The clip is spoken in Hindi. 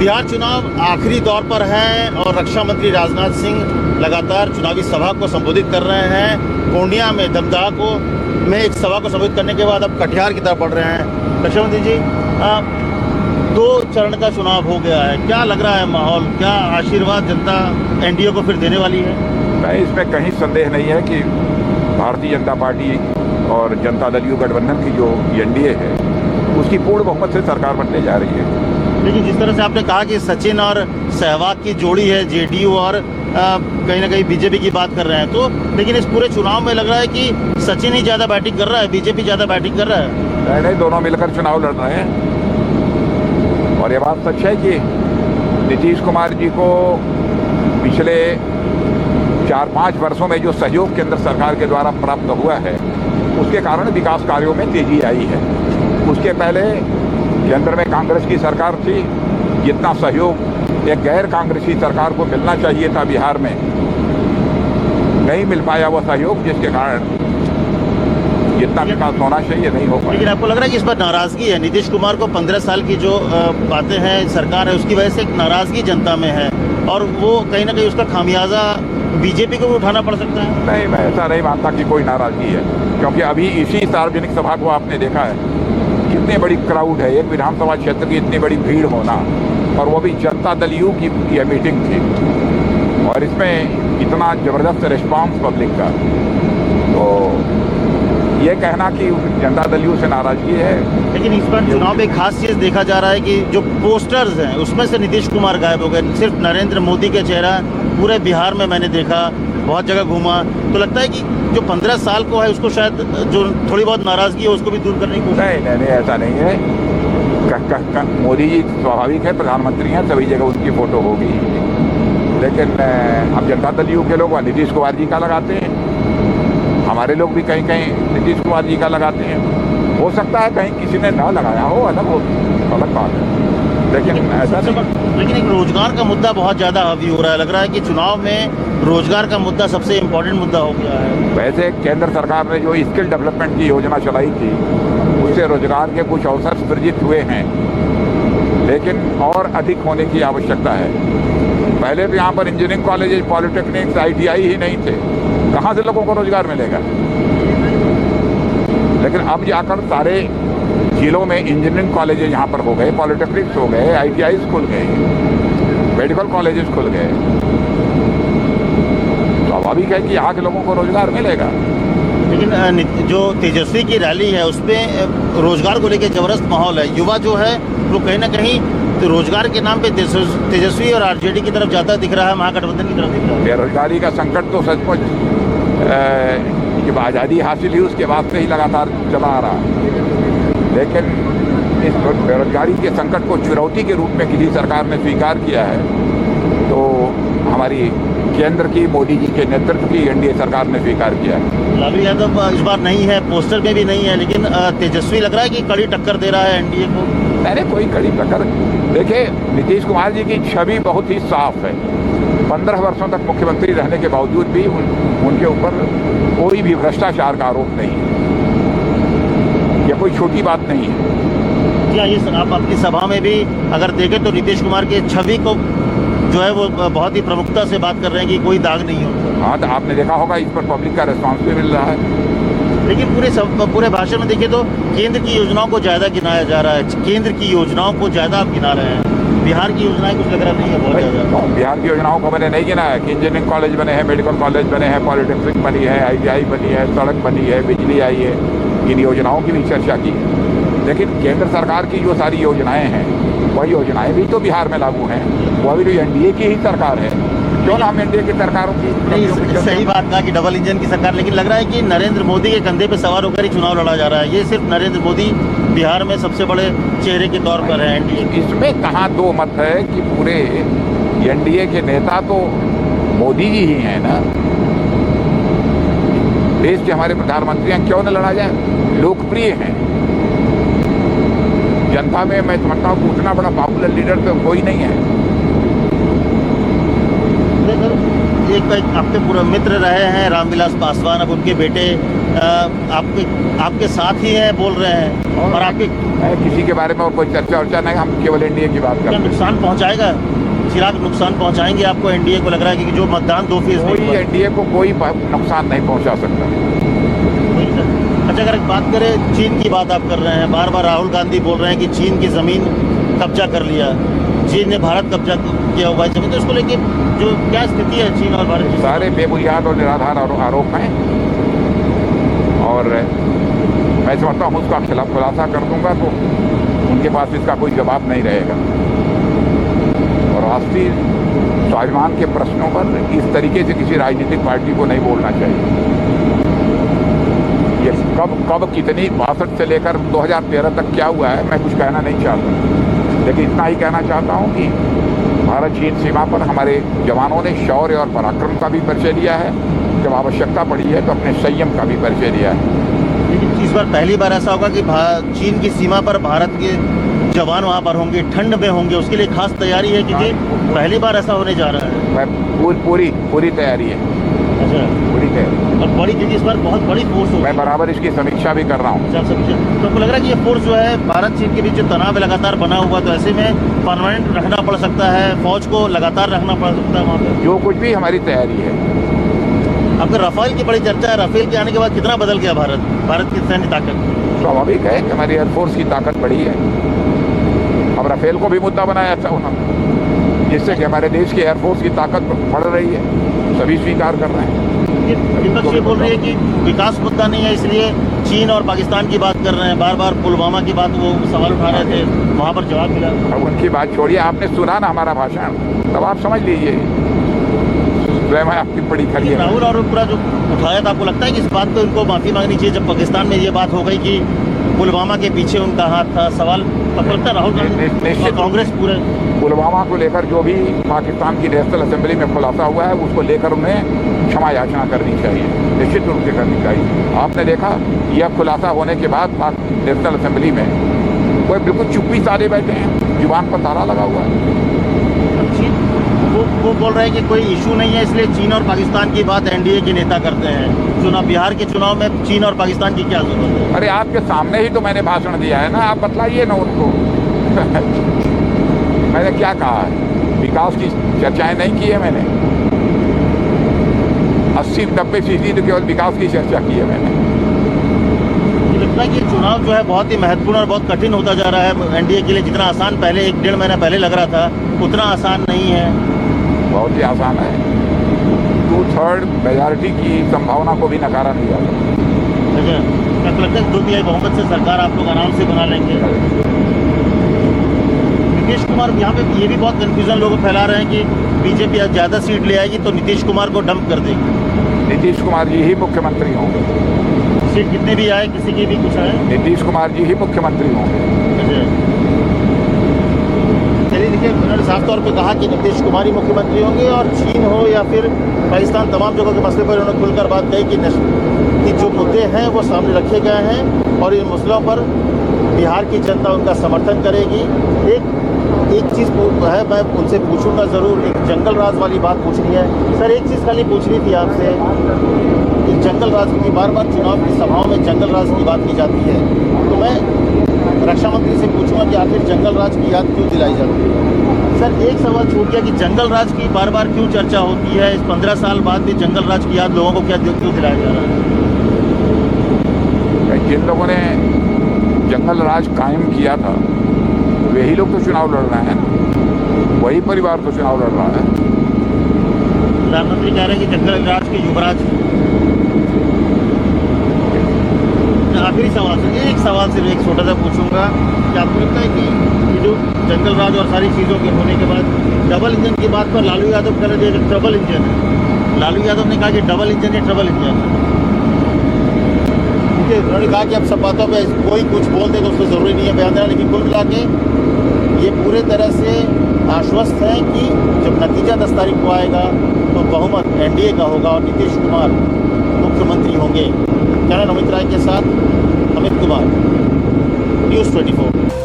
बिहार चुनाव आखिरी दौर पर है और रक्षा मंत्री राजनाथ सिंह लगातार चुनावी सभा को संबोधित कर रहे हैं। पूर्णिया में दमदहा को में एक सभा को संबोधित करने के बाद अब कटिहार की तरफ बढ़ रहे हैं। रक्षा मंत्री जी, 2 चरण का चुनाव हो गया है, क्या लग रहा है माहौल? क्या आशीर्वाद जनता एनडीए को फिर देने वाली है? नहीं, इसमें कहीं संदेह नहीं है कि भारतीय जनता पार्टी और जनता दल यू गठबंधन की जो एनडीए है उसकी पूर्ण बहुमत से सरकार बनने जा रही है। लेकिन जिस तरह से आपने कहा कि सचिन और सहवाग की जोड़ी है, जेडीयू और कहीं ना कहीं बीजेपी की बात कर रहे हैं, तो लेकिन इस पूरे चुनाव में लग रहा है कि सचिन ही ज़्यादा बैटिंग कर रहा है, बीजेपी ज़्यादा बैटिंग कर रहा है। नहीं, दोनों मिलकर चुनाव लड़ रहे हैं। और ये बात सच है कि नीतीश कुमार जी को पिछले 4-5 वर्षों में जो सहयोग केंद्र सरकार के द्वारा प्राप्त हुआ है उसके कारण विकास कार्यों में तेजी आई है। उसके पहले केंद्र में कांग्रेस की सरकार थी, जितना सहयोग एक गैर कांग्रेसी सरकार को मिलना चाहिए था बिहार में, नहीं मिल पाया वो सहयोग, जिसके कारण जितना विकास होना चाहिए नहीं हो पाया। लेकिन आपको लग रहा है कि इस पर नाराजगी है? नीतीश कुमार को 15 साल की जो बातें हैं सरकार है उसकी वजह से एक नाराजगी जनता में है और वो कहीं ना कहीं उसका खामियाजा बीजेपी को भी उठाना पड़ सकता है। नहीं, मैं ऐसा नहीं मानता कि कोई नाराजगी है, क्योंकि अभी इसी सार्वजनिक सभा को आपने देखा है कितनी बड़ी क्राउड है, एक विधानसभा क्षेत्र की इतनी बड़ी भीड़ होना, और वो भी जनता दल यू की यह मीटिंग थी और इसमें इतना ज़बरदस्त रिस्पांस पब्लिक का। तो ये कहना कि जनता दल यू से नाराजगी है। लेकिन इस बार चुनाव में एक खास चीज़ देखा जा रहा है कि जो पोस्टर्स हैं उसमें से नीतीश कुमार गायब हो गए, सिर्फ नरेंद्र मोदी का चेहरा पूरे बिहार में मैंने देखा, बहुत जगह घूमा, तो लगता है कि जो 15 साल को है उसको शायद जो थोड़ी बहुत नाराज़गी है उसको भी दूर करने की कोशिश। नहीं, ऐसा नहीं है। मोदी जी स्वाभाविक है, प्रधानमंत्री हैं, सभी जगह उनकी फ़ोटो होगी, लेकिन अब जनता दल यू के लोग नीतीश कुमार जी का लगाते हैं, हमारे लोग भी कहीं कहीं नीतीश कुमार जी का लगाते हैं। हो सकता है कहीं किसी ने ना लगाया हो, अलग बात है, लेकिन ऐसा नहीं। लेकिन एक रोजगार का मुद्दा बहुत ज़्यादा हावी हो रहा है, लग रहा है कि चुनाव में रोजगार का मुद्दा सबसे इम्पोर्टेंट मुद्दा हो गया है। वैसे केंद्र सरकार ने जो स्किल डेवलपमेंट की योजना चलाई थी उससे रोजगार के कुछ अवसर सृजित हुए हैं, लेकिन और अधिक होने की आवश्यकता है। पहले तो यहाँ पर इंजीनियरिंग कॉलेज, पॉलिटेक्निक्स, ITI ही नहीं थे, कहाँ से लोगों को रोजगार मिलेगा? लेकिन अब जाकर सारे जिलों में इंजीनियरिंग कॉलेजेस यहाँ पर हो गए, पॉलिटेक्निक्स हो गए, ITI खुल गए, मेडिकल कॉलेजेस खुल गए। स्वाभाविक है कि यहाँ के लोगों को रोजगार मिलेगा। लेकिन जो तेजस्वी की रैली है उसमें रोजगार को लेकर जबरदस्त माहौल है, युवा जो है वो कहीं ना कहीं तो रोजगार के नाम पे तेजस्वी और आरजेडी की तरफ जाता दिख रहा है, महागठबंधन की तरफ दिख रहा है। बेरोजगारी का संकट तो सचमुच जब आज़ादी हासिल हुई उसके बाद से ही लगातार चला आ रहा है, लेकिन इस बेरोजगारी के संकट को चुनौती के रूप में किसी सरकार ने स्वीकार किया है तो हमारी केंद्र की मोदी जी के नेतृत्व की एनडीए सरकार ने स्वीकार किया है। लालू यादव इस बार नहीं है, पोस्टर में भी नहीं है, लेकिन तेजस्वी लग रहा है कि कड़ी टक्कर दे रहा है एनडीए को। मैंने कोई कड़ी टक्कर, देखिए नीतीश कुमार जी की छवि बहुत ही साफ है। 15 वर्षों तक मुख्यमंत्री रहने के बावजूद भी उनके ऊपर कोई भी भ्रष्टाचार का आरोप नहीं है, यह कोई छोटी बात नहीं है। क्या ये आप अपनी सभा में भी अगर देखें तो नीतीश कुमार की छवि को जो है वो बहुत ही प्रमुखता से बात कर रहे हैं कि कोई दाग नहीं हो। हाँ, तो आपने देखा होगा इस पर पब्लिक का रिस्पॉन्स भी मिल रहा है। लेकिन पूरे भाषण में देखिए तो केंद्र की योजनाओं को ज़्यादा गिनाया जा रहा है, केंद्र की योजनाओं को ज़्यादा आप गिना रहे हैं, बिहार की योजनाएं कुछ लग रहा नहीं है बहुत ज़्यादा। बिहार की योजनाओं को मैंने नहीं गिनाया कि इंजीनियरिंग कॉलेज बने हैं, मेडिकल कॉलेज बने हैं, पॉलिटेक्निक बनी है, ITI बनी है, सड़क बनी है, बिजली आई है, इन योजनाओं की भी चर्चा की है। लेकिन केंद्र सरकार की जो सारी योजनाएं हैं वह योजनाएं भी तो बिहार में लागू हैं, वह भी तो एनडीए की ही सरकार है, क्यों ना हम एनडीए की सरकारों की। नहीं, सही बात कहा कि डबल इंजन की सरकार, लेकिन लग रहा है कि नरेंद्र मोदी के कंधे पे सवार होकर ही चुनाव लड़ा जा रहा है। ये सिर्फ नरेंद्र मोदी बिहार में सबसे बड़े चेहरे के तौर पर है एनडीए। इसमें कहाँ दो मत है कि पूरे एनडीए के नेता तो मोदी जी ही हैं ना, देश के हमारे प्रधानमंत्री हैं, क्यों न लड़ा जाए, लोकप्रिय हैं जनता में। मैं समझता हूँ उतना बड़ा पॉपुलर लीडर तो कोई नहीं है। एक आपके पूरे मित्र रहे हैं रामविलास पासवान, अब उनके बेटे आपके साथ ही हैं बोल रहे हैं, और आपके किसी के बारे में और कोई चर्चा वर्चा नहीं, हम केवल एनडीए की बात कर क्या रहे हैं। नुकसान पहुंचाएगा चिराग, नुकसान पहुंचाएंगे आपको एनडीए को? लग रहा है कि जो मतदान 2% कोई एनडीए को कोई नुकसान नहीं पहुंचा सकता। अच्छा, अगर बात करें चीन की बात आप कर रहे हैं, बार बार राहुल गांधी बोल रहे हैं कि चीन की ज़मीन कब्जा कर लिया, चीन ने भारत कब्जा किया हुआ है ज़मीन, तो इसको लेके जो क्या स्थिति है चीन और भारत की? सारे बेबुनियाद और निराधार आरोप हैं, और मैं समझता हूँ उसका खुलासा कर दूंगा तो उनके पास इसका कोई जवाब नहीं रहेगा। और राष्ट्रीय स्वाभिमान के प्रश्नों पर इस तरीके से किसी राजनीतिक पार्टी को नहीं बोलना चाहिए। ये कब कितनी 62 से लेकर 2013 तक क्या हुआ है मैं कुछ कहना नहीं चाहता, लेकिन इतना ही कहना चाहता हूँ कि भारत चीन सीमा पर हमारे जवानों ने शौर्य और पराक्रम का भी परिचय दिया है, जब आवश्यकता पड़ी है तो अपने संयम का भी परिचय दिया है। लेकिन इस बार पहली बार ऐसा होगा कि चीन की सीमा पर भारत के जवान वहाँ पर होंगे, ठंड में होंगे, उसके लिए खास तैयारी है, क्योंकि पहली बार ऐसा होने जा रहा है। पूरी तैयारी है। अच्छा, पूरी तैयारी और बड़ी, क्योंकि इस बार बहुत बड़ी फोर्स होगी। मैं बराबर इसकी समीक्षा भी कर रहा हूँ। तो आपको लग रहा है कि ये फोर्स जो है भारत चीन के बीच जो तनाव लगातार बना हुआ, तो ऐसे में परमानेंट रखना पड़ सकता है, फौज को लगातार रखना पड़ सकता है वहाँ पर? जो कुछ भी हमारी तैयारी है। आपके राफेल की बड़ी चर्चा है, राफेल के आने के बाद कितना बदल गया भारत की सैन्य ताकत? स्वाभाविक है कि हमारी एयरफोर्स की ताकत बढ़ी है। अब राफेल को भी मुद्दा बनाया अच्छा होना, जिससे कि हमारे देश की एयरफोर्स की ताकत बढ़ रही है, सभी स्वीकार कर रहे हैं। विपक्ष ये बोल रही है कि विकास मुद्दा नहीं है, इसलिए चीन और पाकिस्तान की बात कर रहे हैं, बार बार पुलवामा की बात वो सवाल उठा रहे थे, वहाँ पर जवाब मिला। अब उनकी बात छोड़िए, आपने सुना ना हमारा भाषण, तब आप समझ लीजिए स्वयं आपकी बड़ी खड़ी है। राहुल और पूरा जो उठाया था, आपको लगता है कि इस बात पे उनको माफ़ी मांगनी चाहिए? जब पाकिस्तान में ये बात हो गई कि पुलवामा के पीछे उनका हाथ था, सवाल लगता है राहुल गांधी और कांग्रेस पूरे पुलवामा को लेकर जो भी पाकिस्तान की नेशनल असेंबली में खुलासा हुआ है उसको लेकर उन्हें क्षमा याचना करनी चाहिए, निश्चित रूप से करनी चाहिए। आपने देखा यह खुलासा होने के बाद नेशनल असेंबली में कोई बिल्कुल चुप्पी साधे बैठे हैं, जुबान पर ताला लगा हुआ है। वो बोल रहे हैं कि कोई इशू नहीं है, इसलिए चीन और पाकिस्तान की बात एनडीए के नेता करते हैं। चुनाव, बिहार के चुनाव में चीन और पाकिस्तान की क्या जरूरत है? अरे आपके सामने ही तो मैंने भाषण दिया है ना, आप बतलाइए ना उनको। मैंने क्या कहा है? विकास की चर्चाएं नहीं की है मैंने। 80-90% तो केवल विकास की चर्चा की है मैंने। मुझे लगता है कि चुनाव जो है बहुत ही महत्वपूर्ण और बहुत कठिन होता जा रहा है एनडीए के लिए। जितना आसान पहले 1-1.5 महीना पहले लग रहा था, उतना आसान नहीं है। बहुत ही आसान है। 2/3 मेजॉरिटी की संभावना को भी नकारा नहीं जा सकता। अच्छा, क्या लगता है 2/3 बहुमत से सरकार आप लोग आराम से बना लेंगे? नीतीश कुमार, यहाँ पे ये भी बहुत कन्फ्यूजन लोग फैला रहे हैं कि बीजेपी ज़्यादा सीट ले आएगी तो नीतीश कुमार को डंप कर देगी। नीतीश कुमार जी ही मुख्यमंत्री होंगे। सीट कितने भी आए, किसी की भी कुछ आए, नीतीश कुमार जी ही मुख्यमंत्री होंगे। चलिए, देखिए, उन्होंने साफ तौर पे कहा कि नीतीश कुमार ही मुख्यमंत्री होंगे, और चीन हो या फिर पाकिस्तान, तमाम जगहों के मसले पर उन्होंने खुलकर बात कही कि जो मुद्दे हैं वो सामने रखे गए हैं और इन मसलों पर बिहार की जनता उनका समर्थन करेगी। एक चीज़ है, मैं उनसे पूछूंगा ज़रूर, एक जंगल राज वाली बात पूछनी है। सर, एक चीज़ खाली पूछनी थी आपसे कि जंगल राज की बार बार चुनाव की सभाओं में जंगल राज की बात की जाती है, तो मैं रक्षा मंत्री से पूछूंगा कि आखिर जंगल राज की याद क्यों दिलाई जाती है? सर, एक सवाल छूट गया कि जंगल राज की बार बार क्यों चर्चा होती है? इस 15 साल बाद भी जंगल राज की याद लोगों को क्यों दिलाया जा रहा है? जिन लोगों ने जंगल राज कायम किया था वही लोग तो चुनाव लड़ रहे हैं, वही परिवार तो चुनाव लड़ रहा है। प्रधानमंत्री कह रहे हैं कि जंगल राज के युवराज। आखिरी सवाल से एक सवाल सिर्फ एक छोटा सा पूछूंगा कि आपको लगता है कि ये जो जंगल राज और सारी चीज़ों के होने के बाद डबल इंजन की बात पर लालू यादव कह रहे थे ट्रबल इंजन है। लालू यादव ने कहा कि डबल इंजन या ट्रबल इंजन है, क्योंकि उन्होंने कहा कि अब सब बातों पे कोई कुछ बोल दे तो उसको ज़रूरी नहीं है बयान देना, लेकिन कुल मिला के ये पूरे तरह से आश्वस्त हैं कि जब नतीजा 10 तारीख को आएगा तो बहुमत एनडीए का होगा और नीतीश कुमार मुख्यमंत्री होंगे। कैमरा अमित राय के साथ अमित कुमार, News 24।